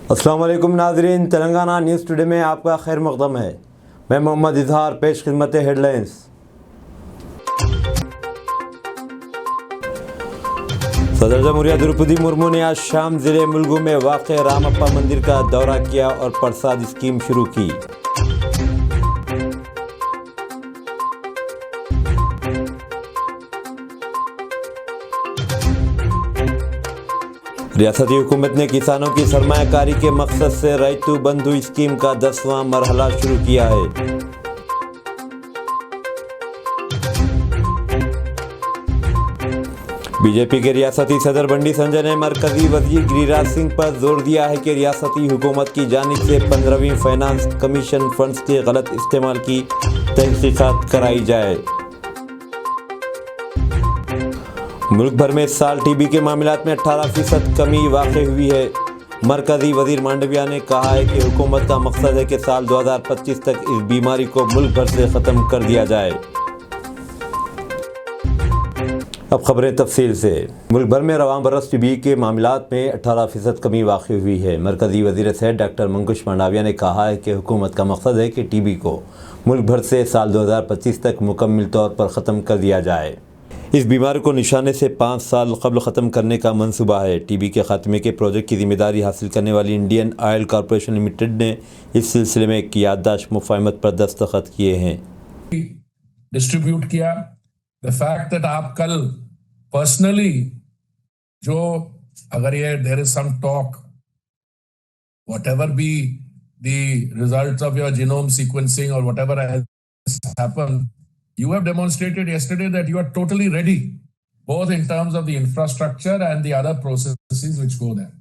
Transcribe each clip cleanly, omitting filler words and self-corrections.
अस्सलाम वालेकुम नाज़रीन, तेलंगाना न्यूज़ टुडे में आपका खैर मक़दम है। मैं मोहम्मद इजहार, पेश खिदमत हेडलाइंस। सदर जमहूरिया द्रौपदी मुर्मू ने आज शाम ज़िले मुलुगु में वाक़ रामप्पा मंदिर का दौरा किया और प्रसाद स्कीम शुरू की। रियासती हुकूमत ने किसानों की सरमायाकारी के मकसद से रैतु बंधु स्कीम का 10वां मरहला शुरू किया है। बीजेपी के रियासती सदर बंडी संजय ने मरकजी वजीर गिरिराज सिंह पर जोर दिया है कि रियासती हुकूमत की जानिब से 15वीं फाइनेंस कमीशन फंड्स के गलत इस्तेमाल की तहकीकात कराई जाए। मुल्क भर में इस साल टीबी के मामलात में 18% कमी वाक़ई हुई है। मरकजी वजीर मांडविया ने कहा है कि हुकूमत का मकसद है कि साल 2025 तक इस बीमारी को मुल्क भर से ख़त्म कर दिया जाए। अब खबरें तफसील से। मुल्क भर में रवां बरस टीबी के मामलात में 18% कमी वाक़ई हुई है। मरकजी वज़ीर सेहत डॉक्टर मंकुश मांडविया ने कहा है कि हुकूमत का मकसद है कि टीबी को मुल्क भर से साल 2025 तक मुकम्मल तौर पर ख़त्म कर दिया जाए। इस बीमारी को निशाने से 5 साल कबल ख़त्म करने का मंसूबा है। टीबी के खात्मे के प्रोजेक्ट की जिम्मेदारी हासिल करने वाली इंडियन ऑयल कॉरपोरेशन लिमिटेड ने इस सिलसिले में एक याददाश्त मुफाहमत पर दस्तखत किए हैं। डिस्ट्रीब्यूट किया द फैक्ट दैट आप कल पर्सनली जो अगर ये there is some talk whatever be the results of your genome sequencing और whatever has happened, you have demonstrated yesterday that you are totally ready, both in terms of the infrastructure and the other processes which go there.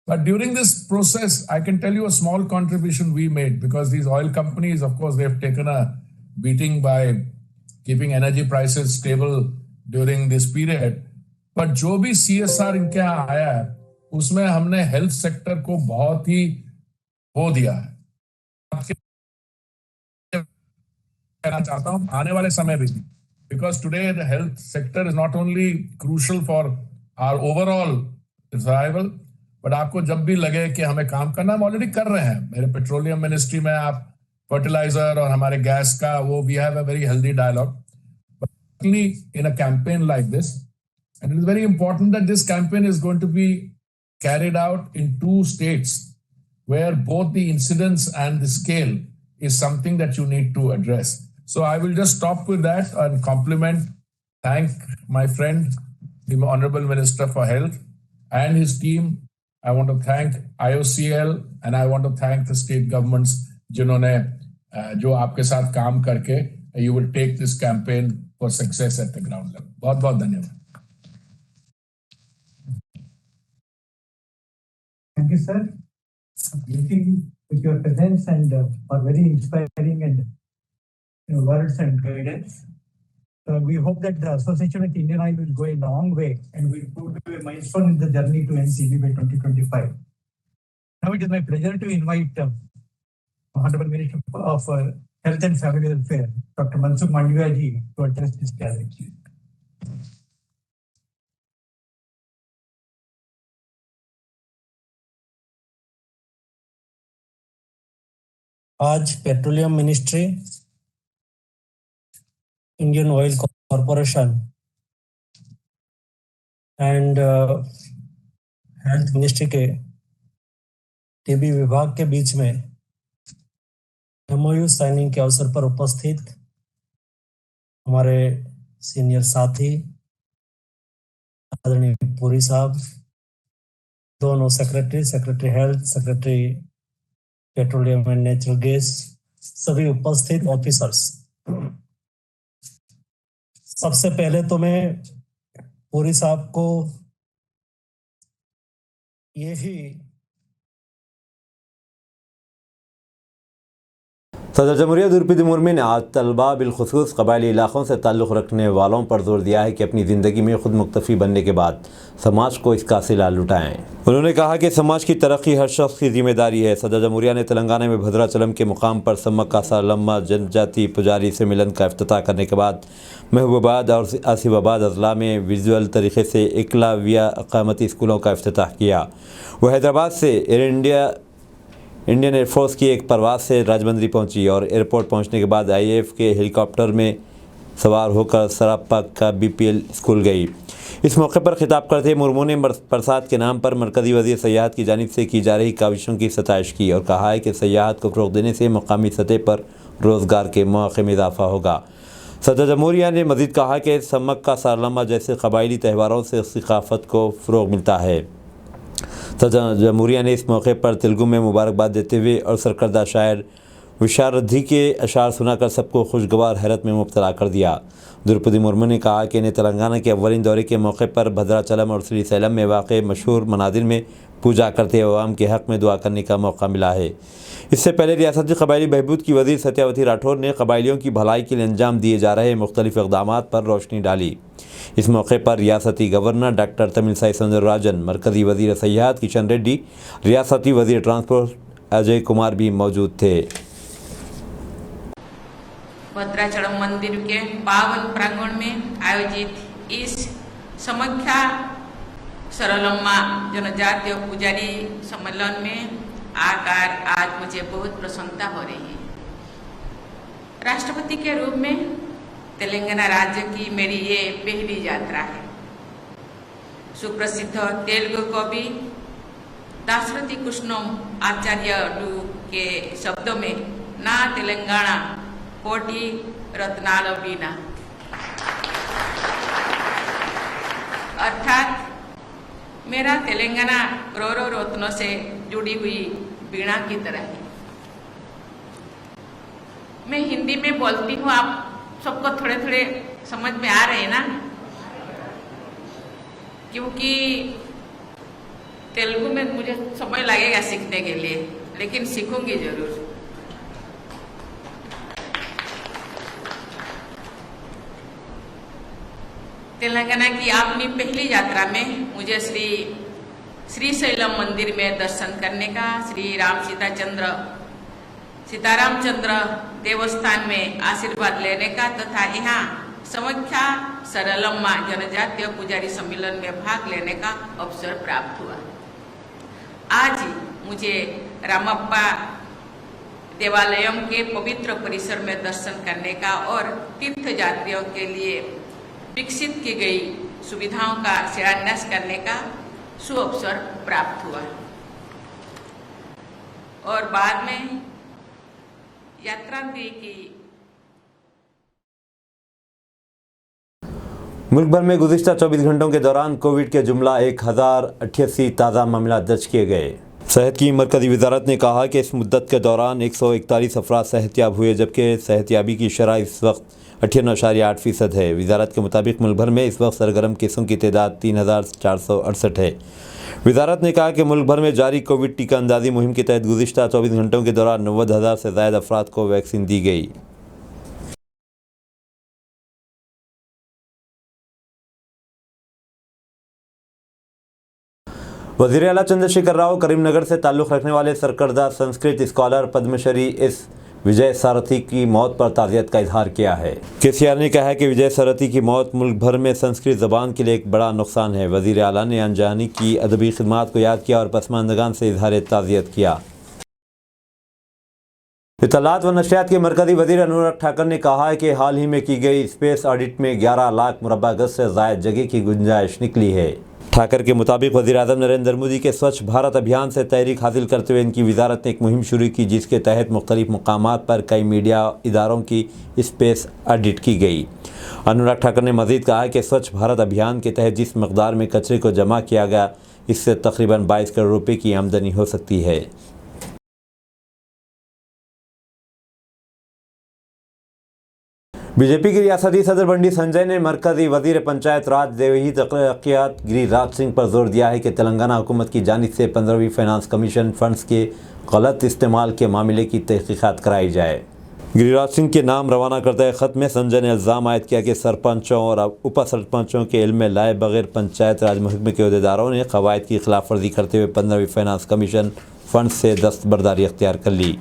But during this process, I can tell you a small contribution we made, because these oil companies, of course, they have taken a beating by keeping energy prices stable during this period. But जो भी CSR इनके यहाँ आया है, उसमें हमने health sector को बहुत ही वो दिया है। कहना चाहता हूं आने वाले समय में भी, because today the health sector is not only crucial for our overall survival, but आपको जब भी लगे कि हमें काम करना, हम ऑलरेडी कर रहे हैं। मेरे पेट्रोलियम मिनिस्ट्री में आप फर्टिलाइजर और हमारे गैस का वो we have a very healthy dialogue in a campaign like this, and it is very important that this campaign is going to be carried out in 2 states where both the incidence and the scale is something that you need to address. So I will just stop with that and thank my friend, the Honorable Minister for Health and his team. I want to thank IOCL and I want to thank the state governments जिन्होंने जो आपके साथ काम करके you will take this campaign for success at the ground level. बहुत बहुत धन्यवाद. Thank you, sir. Meeting with your presence and for very inspiring and words and guidance. We hope that the association with Indian Oil will go a long way and will prove to be a milestone in the journey to end TB by 2025. Now it is my pleasure to invite Honorable Minister of Health and Family Welfare, Dr. Mansukh Mandaviya ji, to address this gathering. आज petroleum ministry, Indian oil corporation and health ministry के TB विभाग के बीच में MOU signing के अवसर पर उपस्थित हमारे सीनियर साथी आदरणीय पुरी साहब, दोनों secretary health, secretary petroleum and natural gas, सभी उपस्थित ऑफिसर्स, सबसे पहले तो मैं पुरी साहब को यही सदर जमहूरियत द्रौपदी मुर्मू ने आज तलबा बिलखुसूस कबायली इलाकों से ताल्लुक़ रखने वालों पर जोर दिया है कि अपनी ज़िंदगी में खुद मुक्तफ़ी बनने के बाद समाज को इसका सिला लुटाएँ। उन्होंने कहा कि समाज की तरक्की हर शख्स की जिम्मेदारी है। सदर जमहूरिया ने तेलंगाना में भद्राचलम के मुकाम पर सम्मक्का सारलम्मा जनजाति पुजारी सम्मेलन का इफ्तिताह करने के बाद महबूबाबाद और आसिफाबाद अजला में विजुअल तरीके से एकलव्य अक़ामती स्कूलों का इफ्तिताह किया। वह हैदराबाद से इंडियन एयरफोर्स की एक परवाज़ से राजमंद्री पहुंची और एयरपोर्ट पहुंचने के बाद IAF के हेलीकॉप्टर में सवार होकर सरापा का BPL स्कूल गई। इस मौके पर खिताब करते मुर्मू ने प्रसाद के नाम पर मरकज़ी वज़ीर सयाहत की जानिब से की जा रही काविशों की सताइश की और कहा है कि सयाहत को फ़रोग़ देने से मकामी सतह पर रोज़गार के मौक़े में इजाफ़ा होगा। सदर जमहूरिया ने मज़ीद कहा कि सम्मक्का सारलम्मा जैसे कबायली त्यौहारों से सक़ाफ़त को फ़रोग़ मिलता है। सदर जमहूरिया ने इस मौके पर तेलुगु में मुबारकबाद देते हुए और सरकर्दा शायर विशारदी के अशार सुनाकर सबको खुशगवार हैरत में मुब्तला कर दिया। द्रौपदी मुर्मू ने कहा कि इन्हें तेलंगाना के अव्वलीन दौरे के मौके पर भद्राचलम और श्रीशैलम में वाक़ मशहूर मनादिर में पूजा करते अवाम के हक़ में दुआ करने का मौका मिला है। इससे पहले रियासती कबायली बहबूद की वज़ीर सत्यावती राठौर ने कबायलियों की भलाई के लिए अंजाम दिए जा रहे मुख्तलिफ़ इक़दामात पर रोशनी डाली। इस मौके पर रियासती गवर्नर डॉक्टर तमिलसाई सौंदरराजन, मरकज़ी वज़ीर सयाहत किशन रेड्डी, रियासती वज़ीर ट्रांसपोर्ट अजय कुमार भी मौजूद थे। भद्राचलम मंदिर के पावन प्रांगण में आयोजित इस सम्मक्का सारलम्मा जनजातीय पुजारी सम्मेलन में आकर आज मुझे बहुत प्रसन्नता हो रही है। राष्ट्रपति के रूप में तेलंगाना राज्य की मेरी ये पहली यात्रा है। सुप्रसिद्ध तेलुगु कवि दाशरथी कृष्णम आचार्युलु के शब्दों में ना तेलंगाना कोटि रत्नाल वीणा, अर्थात मेरा तेलंगाना करोड़ों रत्नों से जुड़ी हुई वीणा की तरह है। मैं हिंदी में बोलती हूँ, आप सबको थोड़े थोड़े समझ में आ रहे हैं ना, क्योंकि तेलुगु में मुझे समय लगेगा सीखने के लिए, लेकिन सीखूंगी जरूर। तेलंगाना की अपनी पहली यात्रा में मुझे श्रीशैलम मंदिर में दर्शन करने का, श्री सीतारामचंद्र देवस्थान में आशीर्वाद लेने का तथा यहाँ सम्मक्का सारलम्मा जनजातीय पुजारी सम्मेलन में भाग लेने का अवसर प्राप्त हुआ। आज ही मुझे रामप्पा देवालयम के पवित्र परिसर में दर्शन करने का और तीर्थ यात्रियों के लिए विकसित की गई सुविधाओं का शिलान्यास करने का सुअवसर प्राप्त हुआ और बाद में यात्रांतरी की। मुल्क भर में गुज़िश्ता 24 घंटों के दौरान कोविड के जुमला 1088 ताज़ा मामला दर्ज किए गए। सेहत की मरकज़ी वजारत ने कहा कि इस मुद्दत के दौरान 141 अफराद सेहतयाब हुए, जबकि सेहतयाबी की शरह इस वक्त 98.8% है। वजारत के मुताबिक मुल्क भर में इस वक्त सरगर्म केसों की तादाद 3468 है। वजारत ने कहा कि मुल्क भर में जारी कोविड टीका अंदाजी मुहिम के तहत गुज़िश्ता 24 घंटों के दौरान 90,000 से ज़ायद अफराद को वैक्सीन दी गई। वज़ीर आला चंद्रशेखर राव करीमनगर से ताल्लुक़ रखने वाले सरकर्दा संस्कृत स्कॉलर पद्मश्री एस विजय सारथी की मौत पर ताज़ियत का इजहार किया है। KCR ने कहा है कि विजय सारथी की मौत मुल्क भर में संस्कृत ज़बान के लिए एक बड़ा नुकसान है। वज़ीर आला ने अनजानी की अदबी खिदमात को याद किया और पसमानदगान से इजहार ताज़ियत किया। इत्तलात व नशरियात के मरकज़ी वज़ीर अनुराग ठाकर ने कहा है कि हाल ही में की गई स्पेस ऑडिट में 11 लाख मुरब्बा गज से ज़ायद जगह की गुंजाइश निकली है। ठाकर के मुताबिक वज़ीर-ए-आज़म नरेंद्र मोदी के स्वच्छ भारत अभियान से तहरीक हासिल करते हुए इनकी वज़ारत ने एक मुहिम शुरू की, जिसके तहत मुख्तलिफ मकामात पर कई मीडिया इदारों की स्पेस ऑडिट की गई। अनुराग ठाकर ने मज़ीद कहा कि स्वच्छ भारत अभियान के तहत जिस मकदार में कचरे को जमा किया गया, इससे तकरीबन 22 करोड़ रुपये की आमदनी हो सकती है। बीजेपी की रियासती सदर बंडी संजय ने मरकज़ी वज़ीर पंचायत राज देवही तरक्यात गिरिराज सिंह पर जोर दिया है कि तेलंगाना हुकूमत की जानिब से 15वीं फाइनेंस कमीशन फंड्स के गलत इस्तेमाल के मामले की तहकीकात कराई जाए। गिरिराज सिंह के नाम रवाना करते खत में संजय ने इल्ज़ाम आयद किया कि सरपंचों और उप सरपंचों के इल्म में लाए बगैर पंचायत राज महकमे के अहदेदारों ने कवायद की खिलाफ वर्जी करते हुए 15वीं फाइनेंस कमीशन फंड से दस्तबरदारी अख्तियार कर ली।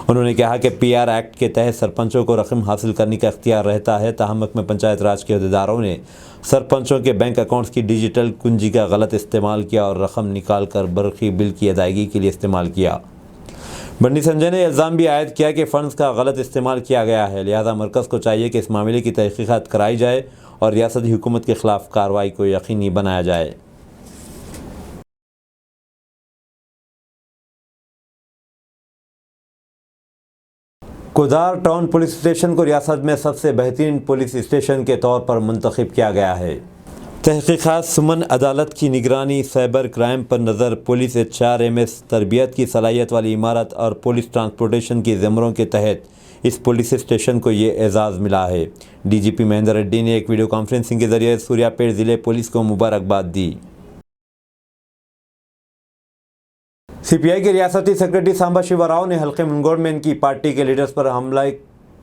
उन्होंने कहा कि PR एक्ट के तहत सरपंचों को रकम हासिल करने का अख्तियार रहता है, ताहम महकमे पंचायत राज के अहदेदारों ने सरपंचों के बैंक अकाउंट्स की डिजिटल कुंजी का गलत इस्तेमाल किया और रकम निकाल कर बरकी बिल की अदायगी के लिए इस्तेमाल किया। बंडी संजय ने इल्ज़ाम भी आयद किया कि फ़ंड्स का गलत इस्तेमाल किया गया है, लिहाजा मरकज़ को चाहिए कि इस मामले की तहक़ीक़ात कराई जाए और रियासती हुकूमत के ख़िलाफ़ कार्रवाई को यकीनी बनाया जाए। कोदार टाउन पुलिस स्टेशन को रियासत में सबसे बेहतरीन पुलिस स्टेशन के तौर पर मुंतखब किया गया है। तहक़ीक़ात, सुमन अदालत की निगरानी, साइबर क्राइम पर नज़र, पुलिस HRMS तरबियत की सलाहियत वाली इमारत और पुलिस ट्रांसपोर्टेशन की ज़मरों के तहत इस पुलिस स्टेशन को ये एजाज़ मिला है। DGP महेंद्र रेड्डी ने एक वीडियो कॉन्फ्रेंसिंग के ज़रिए सूर्यापेट ज़िले पुलिस को मुबारकबाद दी। CPI के रियासती सेक्रेटरी सांबा शिवा राव ने हल्के मुनगोड़ में इनकी पार्टी के लीडर्स पर हमला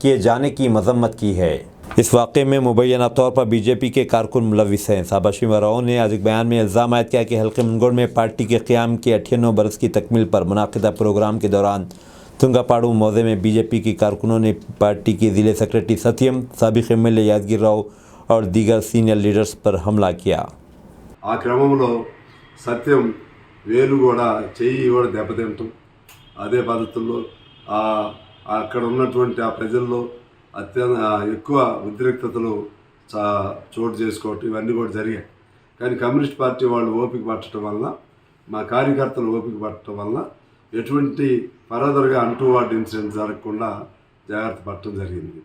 किए जाने की मजम्मत की है। इस वाक़े में मुबैना तौर पर BJP के कारकुन मुलविस हैं। सांबा शिवा राव ने आज एक बयान में इल्ज़ाम आयद किया कि हल्के मुनगोड़ में पार्टी के क़याम के 98 बरस की तकमील पर मुनाकिदा प्रोग्राम के दौरान तुंगापाड़ू मौज़े में BJP के कारकुनों ने पार्टी के ज़िले सेक्रेटरी सत्यम, साबिक़ MLA यादगिर राव और दीगर सीनियर लीडर्स पर हमला किया। ఆ క్రమంలో సత్యం వేలు కూడా చెయ్యి కూడా దెబ్బతింటాం, అదే పద్ధతుల్లో అక్కడ ఉన్నటువంటి ఆ ప్రజల్లో ఎక్కువ ఉద్రిక్తతలు చోటు చేసుకోవటం ఇవన్నీ కూడా జరిగాయి. కానీ కమ్యూనిస్ట్ పార్టీ వాళ్ళు ఓపిక పట్టడం వల్ల, మా కార్యకర్తలు ఓపిక పట్టడం వల్ల ఎటువంటి ఫర్దర్గా అంటువార్డ్ ఇన్సిడెంట్ జరగకుండా జాగ్రత్త పట్టడం జరిగింది.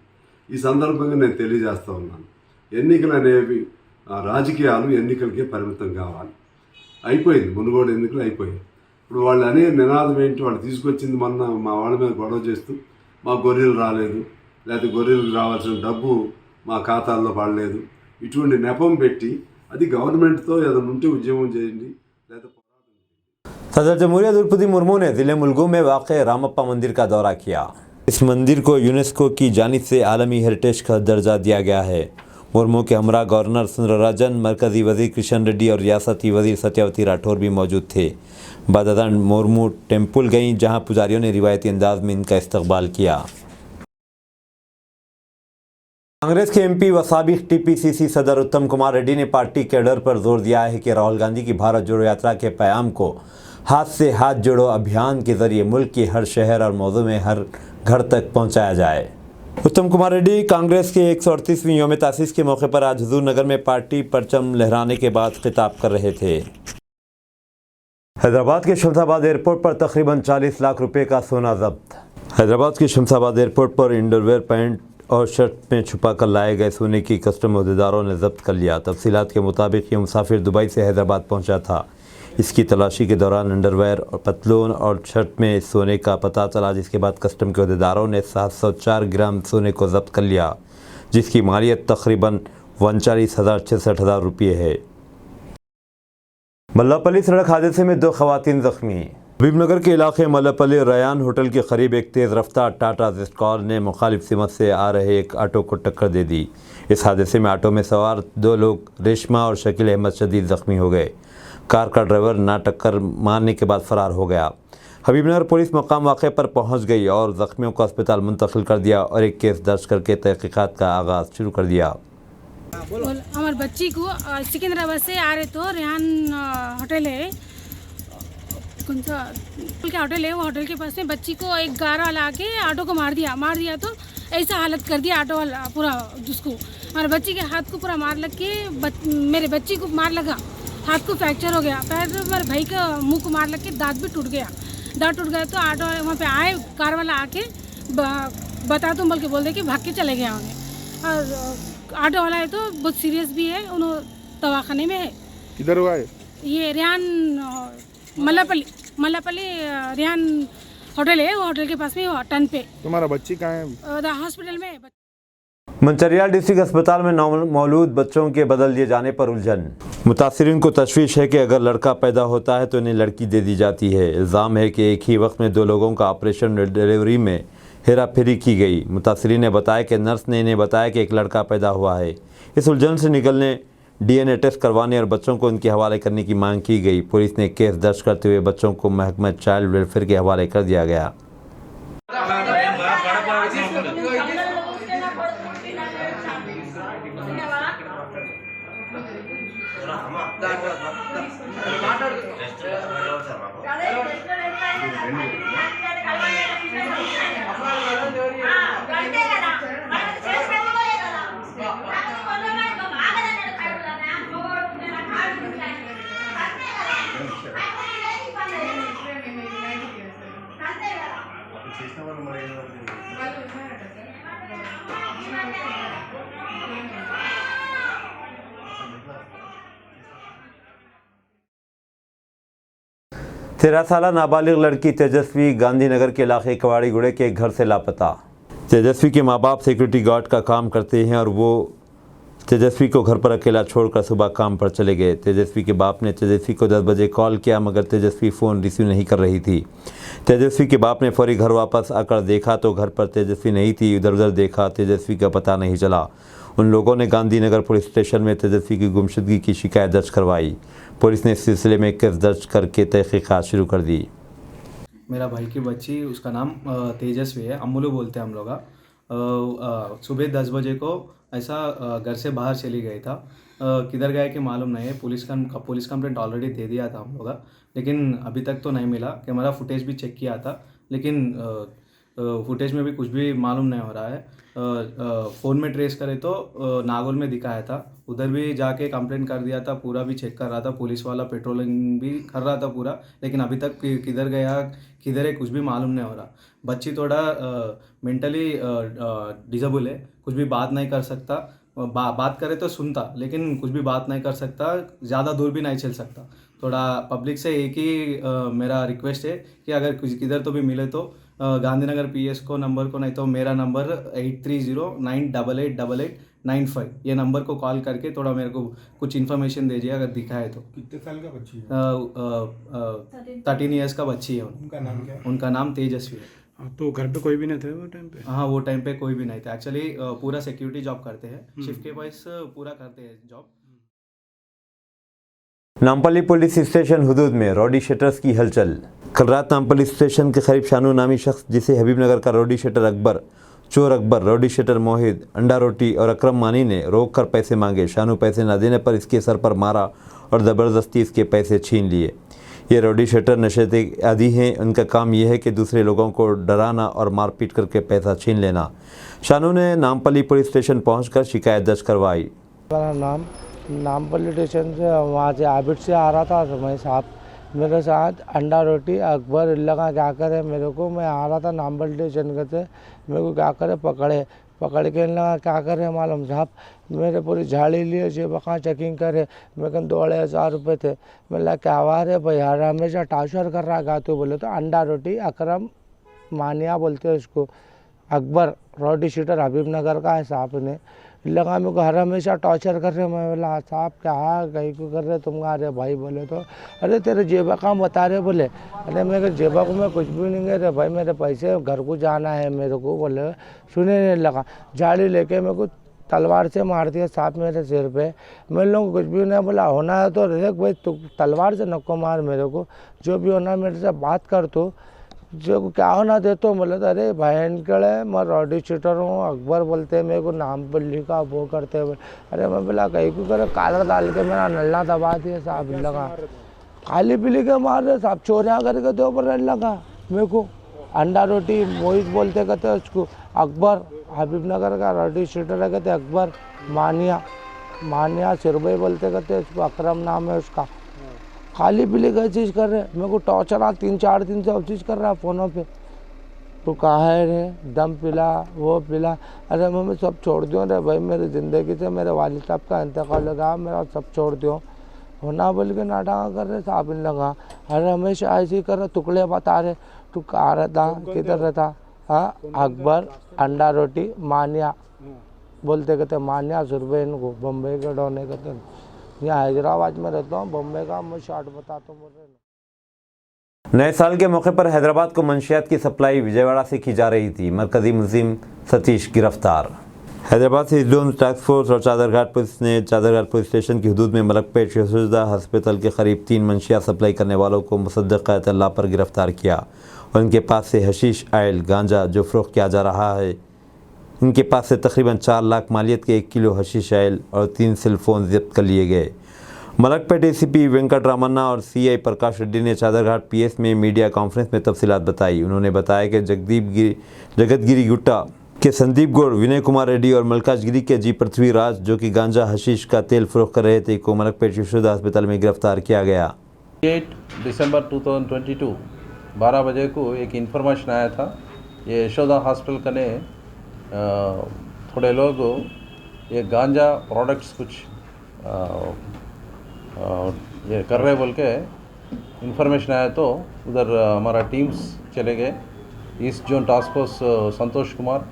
ఈ సందర్భంగా నేను తెలియజేస్తూ ఉన్నాను, ఎన్నికలు అనేవి రాజకీయాలు ఎన్నికలకే పరిమితం కావాలి. అయిపోయింది, మునుగోడు ఎన్నికలు అయిపోయాయి. ఇప్పుడు వాళ్ళు అనే నినాదం ఏంటి, వాళ్ళు తీసుకొచ్చింది మొన్న మా వాళ్ళ మీద గొడవ చేస్తూ మా గొర్రెలు రాలేదు, లేకపోతే గొర్రెలకు రావాల్సిన డబ్బు మా ఖాతాల్లో పడలేదు, ఇటువంటి నెపం పెట్టి అది గవర్నమెంట్తో ఏదైనా ఉంటే ఉద్యమం చేయండి లేకపోతే। सदर जमहूरिया द्रौपदी मुर्मू ने ज़िले मुलगू में वाक़ रामप्पा मंदिर का दौरा किया। इस मंदिर को यूनेस्को की जानिब से आलमी हेरिटेज का दर्जा दिया गया है। मुर्मू के हमरा गवर्नर सुंदरराजन, मरकज़ी वज़ीर किशन रेड्डी और रियासती वज़ीर सत्यावती राठौर भी मौजूद थे। बाददान मुर्मू टेम्पल गईं, जहां पुजारियों ने रिवायती अंदाज में इनका इस्तकबाल किया। कांग्रेस के MP व साबिक़ TPCC सदर उत्तम कुमार रेड्डी ने पार्टी कैडर पर जोर दिया है कि राहुल गांधी की भारत जोड़ो यात्रा के पैगाम को हाथ से हाथ जोड़ो अभियान के जरिए मुल्क के हर शहर और मौजू में हर घर तक पहुंचाया जाए। उत्तम कुमार रेड्डी कांग्रेस के 138वीं यौम तासीस के मौके पर आज हुजूर नगर में पार्टी परचम लहराने के बाद खिताब कर रहे थे। हैदराबाद के शमशाबाद एयरपोर्ट पर तकरीबन 40 लाख रुपए का सोना जब्त। हैदराबाद के शमशाबाद एयरपोर्ट पर अंडरवेयर, पैंट और शर्ट में छुपा कर लाए गए सोने की कस्टम अहदेदारों ने जब्त कर लिया। तफसीलात के मुताबिक ये मुसाफिर दुबई से हैदराबाद पहुंचा था। इसकी तलाशी के दौरान अंडरवेयर और पतलून और शर्ट में सोने का पता चला, जिसके बाद कस्टम के अहदेदारों ने 704 ग्राम सोने को जब्त कर लिया, जिसकी मालियत तकरीबन 39,66,000 रुपये है। मल्लापल्ली सड़क हादसे में 2 खवातीन जख्मी। हबीबनगर के इलाके मल्लापल्ली रयान होटल के करीब एक तेज़ रफ्तार टाटा जेस्टकार ने मुखालिफ सिमत से आ रहे एक ऑटो को टक्कर दे दी। इस हादसे में ऑटो में सवार 2 लोग रेशमा और शकील अहमद शदीद जख्मी हो गए। कार का ड्राइवर ना टक्कर मारने के बाद फरार हो गया। हबीबनगर पुलिस मकाम वाक़े पर पहुंच गई और जख्मियों को अस्पताल मुंतकिल कर दिया और एक केस दर्ज करके तहक़ीक़ात का आगाज़ शुरू कर दिया। हमारे बच्ची को सिकंदराबाद से आ रहे तो रेहान होटल है, कौन सा क्या होटल है, वो होटल के पास में बच्ची को एक गारा वाला आके ऑटो को मार दिया तो ऐसा हालत कर दिया ऑटो वाला पूरा, जिसको हमारे बच्ची के हाथ को पूरा मार लग के मेरे बच्ची को मार लगा, हाथ को फ्रैक्चर हो गया, पैर मेरे भाई का मुंह को मार लग के दांत भी टूट गया। तो ऑटो वाले वहाँ पे आए, कार वाला आके बता तुम बोल के बोल दे कि भाग के चले गए उन्हें। और ऑटो वाला है तो बहुत सीरियस भी है, उन्होंने दवाखाने में है। किधर हुआ है ये? रेहान मल्लापल्ली रेहान होटल है, वो होटल के पास में टन पे। तुम्हारा बच्ची कहाँ है? हॉस्पिटल में। मंचरियाल डिस्ट्रिक्ट अस्पताल में मौलूद बच्चों के बदल दिए जाने पर उलझन। मुतासिरीन को तशवीश है कि अगर लड़का पैदा होता है तो इन्हें लड़की दे दी जाती है। इल्ज़ाम है कि एक ही वक्त में 2 लोगों का ऑपरेशन डिलीवरी में हेरा फेरी की गई। मुतासरीन ने बताया कि नर्स ने इन्हें बताया कि एक लड़का पैदा हुआ है। इस उलझन से निकलने DNA टेस्ट करवाने और बच्चों को उनके हवाले करने की मांग की गई। पुलिस ने केस दर्ज करते हुए बच्चों को महकमा चाइल्ड वेलफेयर के हवाले कर दिया गया। तेरह साल नाबालिग लड़की तेजस्वी गांधीनगर के इलाके कवाड़ी गुड़े के घर से लापता। तेजस्वी के माँ बाप सिक्योरिटी गार्ड का काम करते हैं और वो तेजस्वी को घर पर अकेला छोड़कर सुबह काम पर चले गए। तेजस्वी के बाप ने तेजस्वी को 10 बजे कॉल किया मगर तेजस्वी फ़ोन रिसीव नहीं कर रही थी। तेजस्वी के बाप ने फौरी घर वापस आकर देखा तो घर पर तेजस्वी नहीं थी। इधर उधर देखा, तेजस्वी का पता नहीं चला। उन लोगों ने गांधीनगर पुलिस स्टेशन में तेजस्वी की गुमशुदगी की शिकायत दर्ज करवाई। पुलिस ने इस सिलसिले में केस दर्ज करके तहकीकात शुरू कर दी। मेरा भाई की बच्ची, उसका नाम तेजस्वी है, अम्मुलू बोलते हैं हम लोग। सुबह 10 बजे को ऐसा घर से बाहर चली गई था। किधर गए कि मालूम नहीं है। पुलिस कंप्लेंट ऑलरेडी दे दिया था हम लोग, लेकिन अभी तक तो नहीं मिला। कैमरा फुटेज भी चेक किया था, लेकिन फुटेज में भी कुछ भी मालूम नहीं हो रहा है। फ़ोन में ट्रेस करे तो नागौर में दिखाया था, उधर भी जाके कंप्लेंट कर दिया था। पूरा भी चेक कर रहा था, पुलिस वाला पेट्रोलिंग भी कर रहा था पूरा, लेकिन अभी तक किधर गया किधर है कुछ भी मालूम नहीं हो रहा। बच्ची थोड़ा मेंटली डिसेबल है, कुछ भी बात नहीं कर सकता। बात करे तो सुनता, लेकिन कुछ भी बात नहीं कर सकता, ज़्यादा दूर भी नहीं चल सकता। थोड़ा पब्लिक से एक ही मेरा रिक्वेस्ट है कि अगर कुछ किधर तो भी मिले तो गांधीनगर PS को नंबर को, नहीं तो मेरा नंबर 8309888895 ये नंबर को कॉल करके थोड़ा मेरे को कुछ इन्फॉर्मेशन दीजिए अगर दिखा है तो। कितने साल का बच्ची है? 13 ईयर्स का बच्ची है। उनका नाम क्या है? उनका नाम तेजस्वी है। तो घर पे कोई भी नहीं थे वो टाइम पे? हाँ, वो टाइम पे कोई भी नहीं था। एक्चुअली पूरा सिक्योरिटी जॉब करते हैं, शिफ्ट के वाइज पूरा करते हैं जॉब। नामपल्ली पुलिस स्टेशन हुदूद में रॉडी शटर्स की हलचल। कल रात नामपल्ली स्टेशन के करीब शानू नामी शख्स, जिसे हबीबनगर का रॉडी शटर अकबर, चोर अकबर, रॉडी शटर मोहिद, अंडा रोटी और अकरम मानी ने रोक कर पैसे मांगे। शानू पैसे न देने पर इसके सर पर मारा और ज़बरदस्ती इसके पैसे छीन लिए। ये रॉडी शटर नशे के आदी हैं। उनका काम यह है कि दूसरे लोगों को डराना और मारपीट करके पैसा छीन लेना। शानू ने नामपल्ली पुलिस स्टेशन पहुंचकर शिकायत दर्ज करवाई। मेरा नाम नामपल्ली स्टेशन से वहाँ से आबिद से आ रहा था। मैं साहब मेरे साथ अंडा रोटी अकबर लगा क्या करे मेरे को। मैं आ रहा था नामपल्ली स्टेशन के थे, मेरे को क्या करे पकड़ के लगा क्या करे मालूम साहब, मेरे पूरी झाड़ी लिए जेब कहाँ चेकिंग करे। मेरे को 2,500 रुपये थे। मैं लगा क्या आवाज़ है भाई यार, हमेशा टार्चर कर रहा है। तो बोले तो अंडा रोटी अकरम मानिया बोलते हैं उसको, अकबर रॉडी शटर हबीबनगर का है साहब ने। लगा मेरे को हर हमेशा टॉर्चर कर रहे। मैं बोला साहब क्या कहीं को कर रहे तुम? अरे भाई बोले तो अरे तेरे जेबा कहाँ बता रहे? बोले अरे मेरे जेबा को मैं कुछ भी नहीं कह रहे भाई, मेरे पैसे घर को जाना है मेरे को। बोले सुने नहीं लगा, झाड़ी लेके मेरे को तलवार से मार दिया साहब मेरे सिर पे। मैं लोगों को कुछ भी नहीं बोला। होना है तो देख भाई तू तलवार से नको मार मेरे को, जो भी होना मेरे से बात कर तू, जो क्या होना दे। तो बोले तो अरे बहन कड़े मैं रॉडी शटर हूँ, अकबर बोलते हैं मेरे को, नामपल्ली का वो करते हैं। अरे मैं बोला कहीं को करे, काला डाल के मेरा नल्ला दबा दिया साहब। लगा खाली पीली के मार रहे साहब, चोरियाँ करके तो ऊपर लगा मेरे को। अंडा रोटी मोहित बोलते कहते उसको, अकबर हबीबनगर का रॉडी शटर कहते अकबर, मानिया सिरबई बोलते कहते उसको, अकरम नाम है उसका। खाली पीली कई चीज़ कर रहे, मेरे को टॉर्चर 3-4 दिन से सब चीज़ कर रहा है फ़ोनों पे। तो कहा है रे दम पिला वो पिला। अरे मैं सब छोड़ दूँ रे भाई, मेरी ज़िंदगी से मेरे वालिद साहब का इंतकाल लगा, मेरा सब छोड़ दूँ। होना बोल के नाटक कर रहे साहब इन लगा। अरे हमेशा ऐसे ही कर रहे, टुकड़े बता रहे। तू कहाँ रहता, किधर रहता? हाँ अकबर अंडा रोटी मानिया बोलते कहते, मानिया सुरबे इनको बम्बई के डोने कहते। यहाँ हैदराबाद में रहता हूँ, बम्बई का मैं शॉर्ट बताता हूँ। नए साल के मौके पर हैदराबाद को मंशियात की सप्लाई विजयवाड़ा से की जा रही थी। मरकजी मुलजिम सतीश गिरफ्तार। हैदराबाद से जोन टास्क फोर्स और चादरघाट पुलिस ने चादरघाट पुलिस स्टेशन की हदूद में मलकपेट शहज़ादा हस्पताल के करीब 3 मंशियात सप्लाई करने वालों को मुसद्दक़ अल्लाह पर गिरफ्तार किया और इनके पास से हशीश, आयल, गांजा जो फ़रोख्त किया जा रहा है। इनके पास से तकरीबन 4 लाख मालियत के 1 किलो हशीश, आयल और 3 सेलफोन जब्त कर लिए गए। मलकपेट एसीपी वेंकट रामन्ना और सीआई प्रकाश रेड्डी ने चादरघाट पीएस में मीडिया कॉन्फ्रेंस में तफसीलात बताई। उन्होंने बताया कि जगतगिरी गुट्टा के संदीप गौड़, विनय कुमार रेड्डी और मलकाजगिरी के जी पृथ्वीराज जो कि गांजा हशीश का तेल फरोख्त कर रहे थे को मलकपेट शहज़ादा अस्पताल में गिरफ्तार किया गया। 8 दिसंबर 2022 12 बजे को एक इन्फॉर्मेशन आया था। ये यशोदा हॉस्पिटल का ने थोड़े लोग ये गांजा प्रोडक्ट्स कुछ ये कर रहे बोल के इन्फॉर्मेशन आया, तो उधर हमारा टीम्स चले गए। East zone task force Santosh Kumar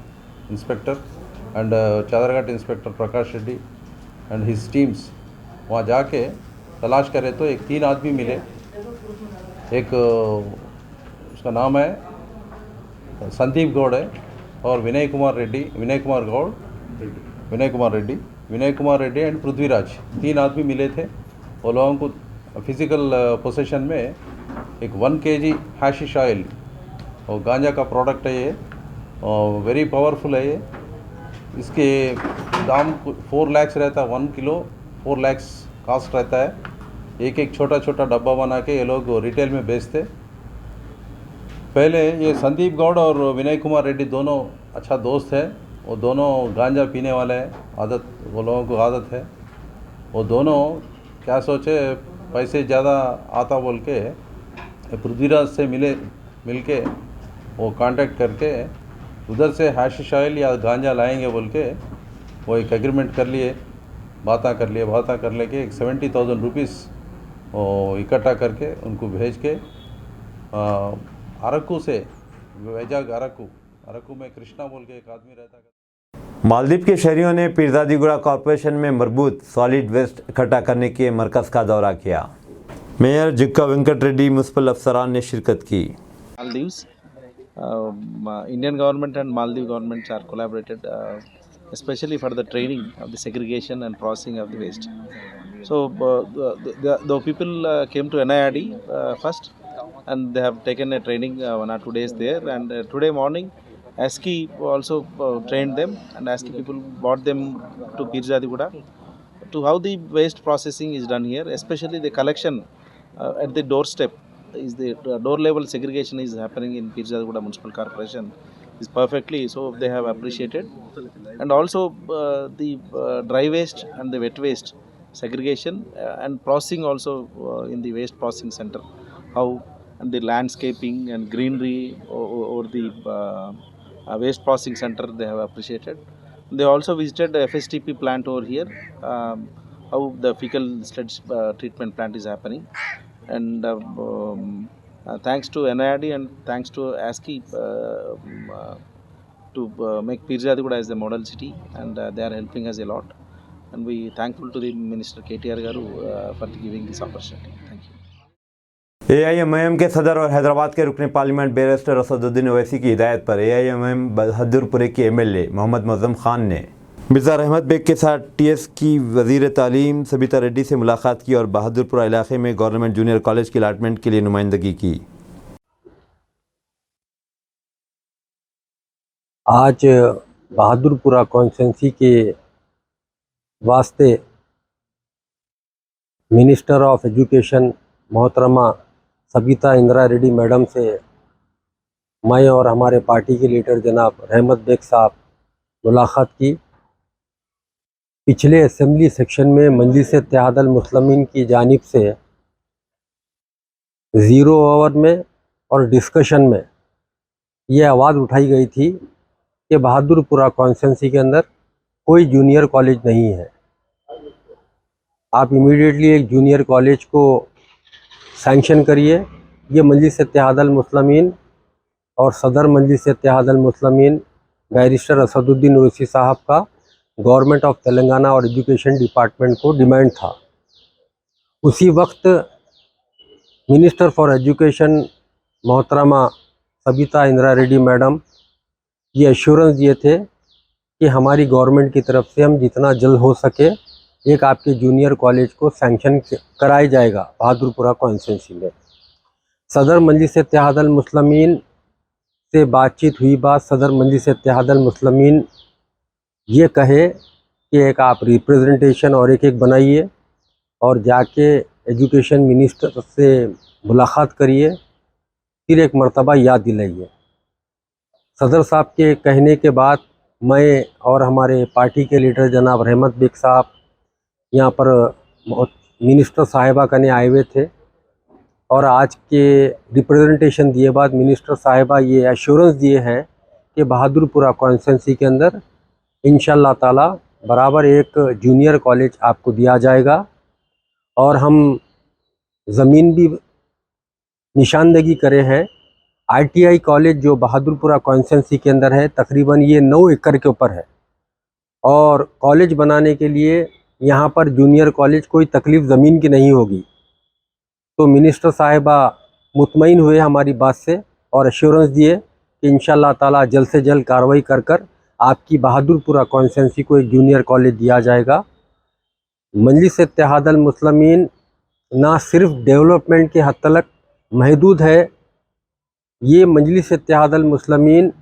inspector and Chadarghat inspector Prakash Reddy and his teams वहाँ जाके तलाश करे तो एक 3 आदमी मिले। एक उसका नाम है संदीप गौड़ है और विनय कुमार रेड्डी एंड पृथ्वीराज, 3 आदमी मिले थे। वो लोगों को फिज़िकल पोसेशन में एक 1 kg हैशिश ऑयल और गांजा का प्रोडक्ट है ये, वेरी पावरफुल है ये। इसके दाम 4 लाख रहता है, 1 किलो 4 लाख कास्ट रहता है। एक छोटा छोटा डब्बा बना के ये लोग रिटेल में बेचते। पहले ये संदीप गौड़ और विनय कुमार रेड्डी दोनों अच्छा दोस्त है। वो दोनों गांजा पीने वाले हैं, वो लोगों को आदत है। वो दोनों क्या सोचे, पैसे ज़्यादा आता बोल के पृथ्वीराज से मिल के वो कांटेक्ट करके उधर से हैशिश ऑयल या गांजा लाएंगे बोल के वो एक एग्रीमेंट कर लिए, बातें कर लेके एक 70,000 रुपीज़ इकट्ठा करके उनको भेज के अरकू से वैजाग अरकू में कृष्णा बोल के एक आदमी रहता है। मालदीव के शहरियों ने पीरजादीगुड़ा कॉरपोरेशन में मरबूत सॉलिड वेस्ट इकट्ठा करने के मरकज़ का दौरा किया। मेयर जिक्का वेंकट रेड्डी म्युनिसिपल अफसरान ने शिरकत की। Maldives, Indian government and Maldives governments are collaborated, especially for the training of the segregation and processing of the waste. So the people came to NIRD first, and they have taken a training 1 or 2 days there. And today morning, ASCII also trained them, and ASCII people brought them to Pierzadiguda to how the waste processing is done here, especially the collection at the doorstep. Is the door level segregation is happening in Pierzadiguda Municipal Corporation is perfectly, so they have appreciated. And also the dry waste and the wet waste segregation and processing also in the waste processing center, how and the landscaping and greenery over the waste processing center they have appreciated. They also visited the FSTP plant over here, how the fecal sludge treatment plant is happening. And thanks to NIRD and thanks to ASCII to make Pierzadiguda as the model city, and they are helping us a lot. And we thankful to the Minister KTR Garu for giving this opportunity. Thank you. AIMIM के सदर और हैदराबाद के रुकन parliament barrister Asaduddin Owaisi की हिदायत पर AIMIM बहादुरपुरे के MLA Mohammad Muazzam Khan ने मिर्ज़ा रहमत बेग के साथ TS की वज़ीर तालीम सबिता रेड्डी से मुलाकात की और बहादुरपुरा इलाके में गवर्नमेंट जूनियर कॉलेज की अलाटमेंट के लिए नुमाइंदगी की। आज बहादुरपुरा कॉन्स्टिट्यूंसी के वास्ते मिनिस्टर ऑफ एजुकेशन मोहतरमा सबिता इंदिरा रेड्डी मैडम से मैं और हमारे पार्टी के लीडर जनाब रहमत बेग साहब मुलाकात की। पिछले असेंबली सेक्शन में मजलिस इत्तेहादुल मुस्लिमीन की जानिब से 0 आवर में और डिस्कशन में ये आवाज़ उठाई गई थी कि बहादुरपुरा कॉन्स्टिट्यूंसी के अंदर कोई जूनियर कॉलेज नहीं है। आप इमीडिएटली एक जूनियर कॉलेज को सैंक्शन करिए। ये मजलिस इत्तेहादुल मुस्लिमीन और सदर मजलिस इत्तेहादुल मुस्लिमीन बैरिस्टर असदुद्दीन ओवैसी साहब का गवर्नमेंट ऑफ तेलंगाना और एजुकेशन डिपार्टमेंट को डिमांड था। उसी वक्त मिनिस्टर फॉर एजुकेशन मोहतरमा सबिता इंदिरा रेड्डी मैडम ये एश्योरेंस दिए थे कि हमारी गवर्नमेंट की तरफ से हम जितना जल्द हो सके एक आपके जूनियर कॉलेज को सैंक्शन कराया जाएगा बहादुरपुरा कॉन्स्टिट्यूंसी में। सदर मजलिस इत्तेहादुल मुस्लिमीन से बातचीत हुई बात सदर मजलिस इत्तेहादुल मुस्लिमीन ये कहे कि एक आप रिप्रेजेंटेशन और एक बनाइए और जाके एजुकेशन मिनिस्टर से मुलाकात करिए, फिर एक मर्तबा याद दिलाइए। सदर साहब के कहने के बाद मैं और हमारे पार्टी के लीडर जनाब रहमत बेग साहब यहाँ पर मिनिस्टर साहिबा कने आए हुए थे और आज के रिप्रेजेंटेशन दिए बाद मिनिस्टर साहिबा ये एश्योरेंस दिए हैं कि बहादुरपुरा कॉन्स्टिट्यूंसी के अंदर इंशाल्लाह ताला बराबर एक जूनियर कॉलेज आपको दिया जाएगा और हम ज़मीन भी निशानदगी करे हैं। ITI कॉलेज जो बहादुरपुरा कॉन्स्टिट्यूंसी के अंदर है तकरीबन ये 9 एकड़ के ऊपर है और कॉलेज बनाने के लिए यहाँ पर जूनियर कॉलेज कोई तकलीफ़ ज़मीन की नहीं होगी। तो मिनिस्टर साहिबा मुतमईन हुए हमारी बात से और एश्योरेंस दिए कि इंशाल्लाह ताला जल्द से जल्द कार्रवाई कर कर आपकी बहादुरपुरा कॉन्स्टिट्यूंसी को एक जूनियर कॉलेज दिया जाएगा। मजलिस इत्तेहादुल मुस्लिमीन ना सिर्फ डेवलपमेंट के हद तक महदूद है, ये मजलिस इत्तेहादुल मुस्लिमीन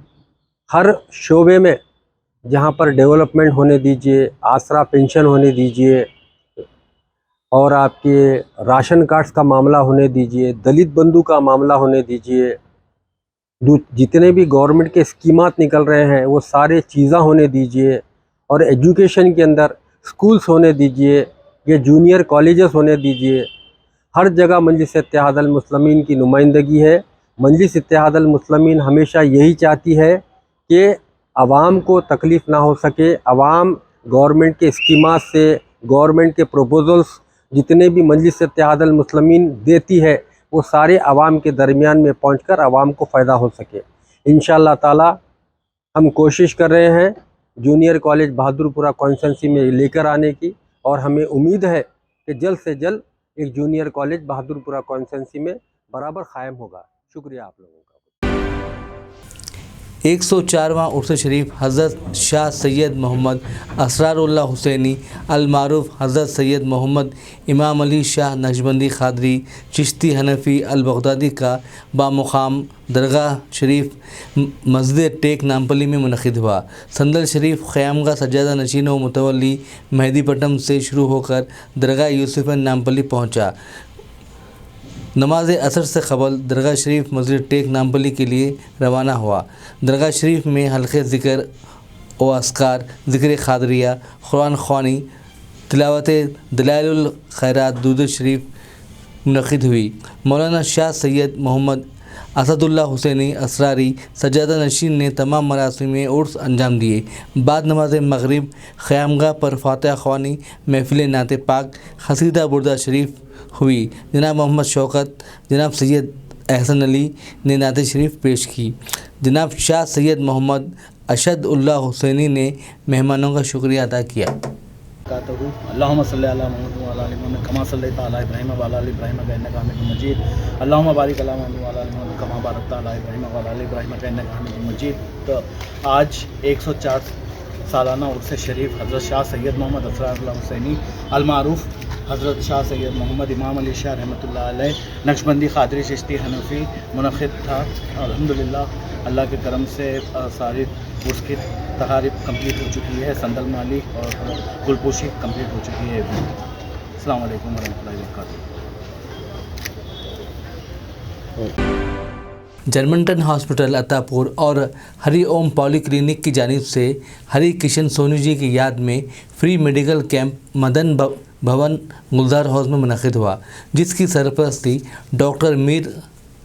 हर शोबे में जहाँ पर डेवलपमेंट होने दीजिए, आसरा पेंशन होने दीजिए और आपके राशन कार्ड्स का मामला होने दीजिए, दलित बंधु का मामला होने दीजिए, जितने भी गवर्नमेंट के स्कीमात निकल रहे हैं वो सारे चीज़ें होने दीजिए और एजुकेशन के अंदर स्कूल्स होने दीजिए, ये जूनियर कॉलेजेस होने दीजिए। हर जगह मजलिस इत्तेहादुल मुस्लिमीन की नुमाइंदगी है। मजलिस इत्तेहादुल मुस्लिमीन हमेशा यही चाहती है कि आवाम को तकलीफ़ ना हो सके, आवाम गवर्नमेंट के स्कीमात से, गवर्नमेंट के प्रपोजल्स जितने भी मजलिस इत्तेहादुल मुस्लिमीन देती है वो सारे आवाम के दरमियान में पहुंचकर आवाम को फ़ायदा हो सके। इंशाअल्लाह ताला हम कोशिश कर रहे हैं जूनियर कॉलेज बहादुरपुरा कॉन्स्टिट्यूंसी में लेकर आने की और हमें उम्मीद है कि जल्द से जल्द एक जूनियर कॉलेज बहादुरपुरा कॉन्स्टिट्यूंसी में बराबर कायम होगा। शुक्रिया आप लोगों का। 104वां उर्स शरीफ हज़रत शाह सैयद मोहम्मद असरारुल्लाह हुसैनी अलमारूफ हज़रत सैयद मोहम्मद इमाम अली शाह नक्शबंदी क़ादरी चिश्ती हनफी अल-बगदादी का बामुकाम दरगाह शरीफ मस्जिद टेक नामपल्ली में मुनक़िद हुआ। संदल शरीफ क़यामगाह सज्जादा नशीन व मुतवल्ली मेहदीपट्टनम से शुरू होकर दरगाह यूसुफ नामपल्ली पहुँचा। नमाज असर से कबल दरगाह शरीफ मस्जिद टेक नामपल्ली के लिए रवाना हुआ। दरगाह शरीफ में हल्के ज़िक्र व अस्कार, ज़िक्र क़ादरिया, कुरान ख़वानी, तिलावत दलाइलुल खैरात दुरूद शरीफ मुनक़िद हुई। मौलाना शाह सैयद मोहम्मद असदुल्लाह हुसैनी असरारी सज्जादा नशीन ने तमाम मरासिम में उर्स अंजाम दिए। बाद नमाज मगरिब क़यामगाह पर फातिहा ख़वानी, महफ़िल नाते पाक, क़सीदा बुर्दा शरीफ हुई। जनाब मोहम्मद शौकत, जनाब सैयद एहसन अली ने नाते शरीफ पेश की। जनाब शाह सैयद मोहम्मद अशद उल्लाह हुसैनी ने मेहमानों का शुक्रिया अदा किया। अल्लाहुम्मा सल्ली अला मुहम्मद व अला आलि मुहम्मद कमा सल्लैता अला इब्राहीम व अला आलि इब्राहीम इन्नका हमीदुम मजीद। अल्लाहुम्मा बारिक अला मुहम्मद व अला आलि मुहम्मद कमा बारकता अला इब्राहीम व अला आलि इब्राहीम इन्नका हमीदुम मजीद। तो आज 104 सालाना उर्स शरीफ हज़रत शाह सैयद मोहम्मद असरारुल्लाह हुसैनी अलमारूफ हज़रत शाह सैयद मोहम्मद इमाम अली शाह रहमतुल्लाह अलैह नक्शबंदी क़ादरी चिश्ती हनफी मुनक़िद था। अल्हम्दुलिल्लाह अल्लाह के करम से सारी उर्स की तकारीब कंप्लीट हो चुकी है। संदल माली और गुलपोशी कंप्लीट हो चुकी है। अस्सलाम वालेकुम वरहमतुल्लाहि वबरकातुहू। जर्मनटन हॉस्पिटल अत्तापुर और हरि ओम पॉलीक्लिनिक की जानिब से हरि किशन सोनू जी की याद में फ्री मेडिकल कैंप मदन भवन गुलजार हाउस में मुनक़िद हुआ, जिसकी सरपरस्ती doctor Mir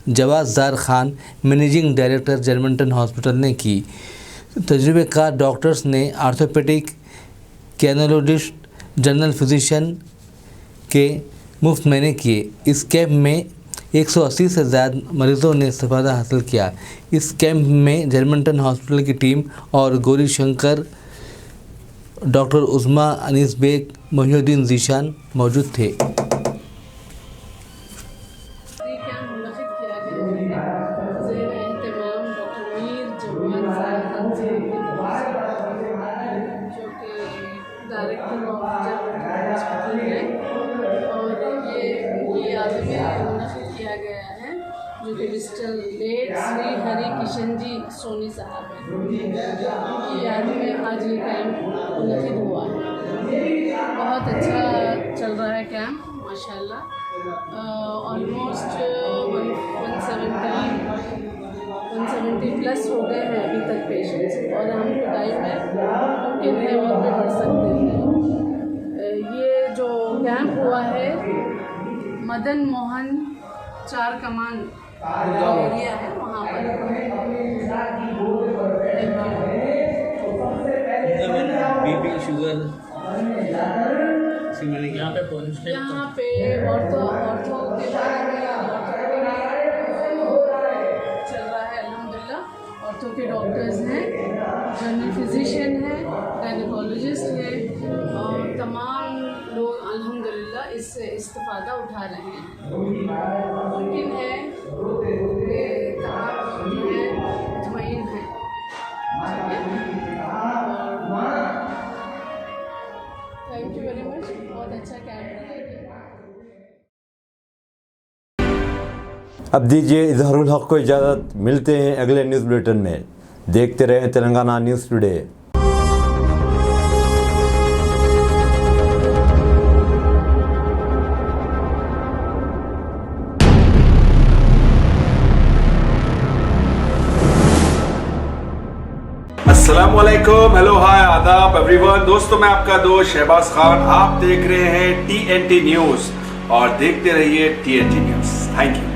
Jawazar Khan managing director Germantown hospital ने की। तजुर्बेकार डॉक्टर्स ने आर्थोपेडिक, कैनोलॉजिस्ट, जनरल फिजिशियन के मुफ्त मैंने किए। इस कैंप में 180 से ज़्यादा मरीज़ों ने इस्तेफ़ादा हासिल किया। इस कैंप में जर्मनटन हॉस्पिटल की टीम और गौरी शंकर, डॉक्टर उज़्मा अनीस बेग, मोहिउद्दीन ज़ीशान मौजूद थे। पिस्टल लेट श्री हरि किशन जी सोनी साहब हैं, उनकी याद में आज ये कैंप मुनक़िद हुआ है। बहुत अच्छा चल रहा है कैंप माशाल्लाह। ऑलमोस्ट 170 प्लस हो गए हैं अभी तक पेशेंट्स, और हमको टाइम में मुमकिन है और भी बढ़ सकते हैं। ये जो कैंप हुआ है मदन मोहन 4 कमान एरिया है वहाँ पर। बीपी शुगर यहाँ पे औरतों के बारे में चल रहा है अल्हम्दुलिल्लाह। औरतों के डॉक्टर्स हैं, जनरल फिजिशियन हैं, गायनेकोलॉजिस्ट हैं, और तमाम लोग अल्हम्दुलिल्लाह इससे इस्तिफ़ादा उठा रहे हैं। मुमकिन है कि तमाम लोग जो हैं मुतमईन हैं, थैंक यू वेरी मच। बहुत अच्छा कैंप रहा है। अब दीजिए इजहारुल हक को इजाज़त। मिलते हैं अगले न्यूज़ बुलेटिन में। देखते रहें तेलंगाना न्यूज़ टुडे। अस्सलामुअलैकुम, हेलो, हाय, आदाब एवरीवन। दोस्तों, मैं आपका दोस्त शहबाज खान। आप देख रहे हैं TNT न्यूज़ और देखते रहिए TNT न्यूज़। Thank you.